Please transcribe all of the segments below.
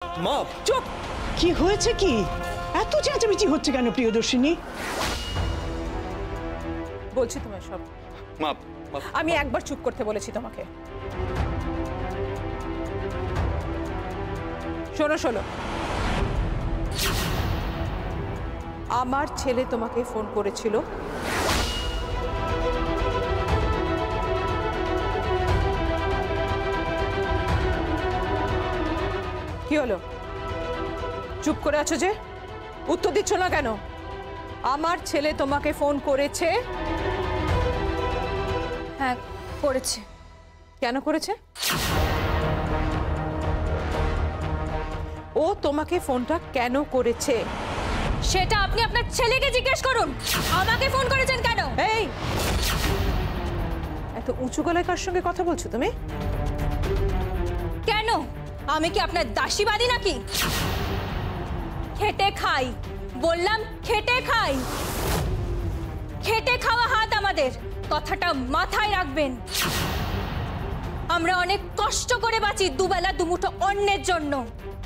মা চুপ! কি হয়েছে কি? এত চেঁচামেচি হচ্ছে কেন প্রিয়দর্শিনী? বলছি তোমায় সব। মা আমি একবার চুপ করতে বলেছি তোমাকে। শোনো শোনো, আমার ছেলে তোমাকে ফোন করেছিল। কি হলো? চুপ করে আছো যে? উত্তর দিচ্ছ না কেন? আমার ছেলে তোমাকে ফোন করেছে? হ্যাঁ করেছে। কেন করেছে? ও তোমাকে ফোনটা কেন করেছে সেটা আপনি আপনার ছেলেকে জিজ্ঞেস করুন। আমাকে ফোন করেছেন কেন? এই, এত উঁচু গলায় কার সঙ্গে কথা বলছো তুমি? কেন? আমি কি আপনার দাসীবাদী নাকি? খেটে খাই, বললাম খেটে খাই। খেটে খাওয়া হাত আমাদের, কথাটা মাথায় রাখবেন। আমরা অনেক কষ্ট করে বাঁচি, দুবেলা দুমুঠো অন্যের জন্য।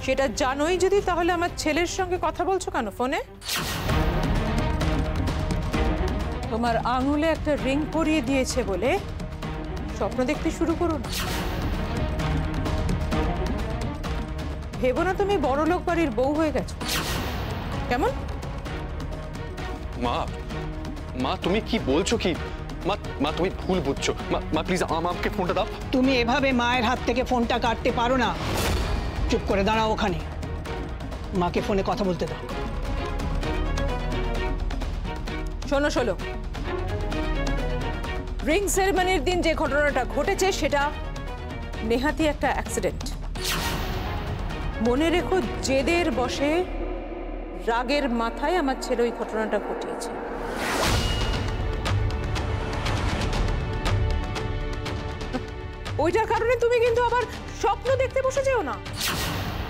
সেটা জানোই যদি, তাহলে আমার ছেলের সঙ্গে কথা বলছো কেন ফোনে? তোমার আঙুলে একটা রিং পরিয়ে দিয়েছে বলে স্বপ্ন দেখতে শুরু করো না। ভেবো না তুমি বড়লোক বাড়ির বউ হয়ে গেছো। কেমন? মা মা তুমি কি বলছো কি? মা মা তুমি ভুল বুঝছো। মা প্লিজ আমাকে ফোনটা দাও। তুমি এভাবে মায়ের হাত থেকে ফোনটা কাটতে পারো না। চুপ করে দাঁড়াও ওখানে, মাকে ফোনে কথা বলতে দাও। শোনো শোনো, রিং সেরেমনির দিন যে ঘটনাটা ঘটেছে সেটা নেহাতি একটা অ্যাক্সিডেন্ট। মনে রেখো, জেদের বশে, রাগের মাথায় আমার ছেলে ওই ঘটনাটা ঘটিয়েছে। ওইটার কারণে তুমি কিন্তু আবার স্বপ্ন দেখতে বসে যেও না।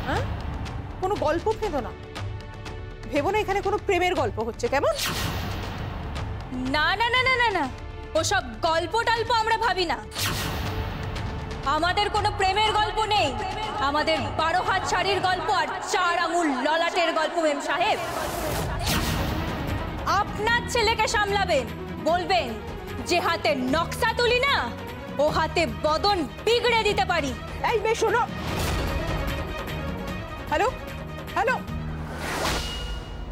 হ্যাঁ, কোনো গল্প ভেবো না। ভেবো না এখানে কোনো প্রেমের গল্প হচ্ছে। কেমন? না না না না না না, ওসব গল্প টল্প আমরা ভাবি না। আমাদের কোনো প্রেমের গল্প নেই। আমাদের 12 হাত শাড়ির গল্প আর 4 আঙুল ললাটের গল্প। মেম সাহেব, আপনার ছেলেকে সামলাবেন, বলবেন যে হাতে নকশা তুলি না, ও হাতে বদন বিগড়ে দিতে পারি। এই মেয়ে শোনো। Hello hello.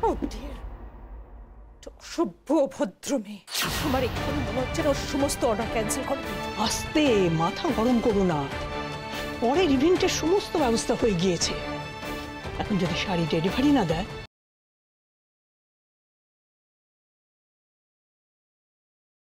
ও ডিয়ার, সভ্য ভদ্র মেয়ে। আমার এখানে মনে হচ্ছে না ওর সমস্ত অর্ডার ক্যান্সেল করে দিতে। আস্তে, মাথা গরম করো না। পরের ইভেন্টের সমস্ত ব্যবস্থা হয়ে গিয়েছে। এখন যদি শাড়ি ডেলিভারি না দেয়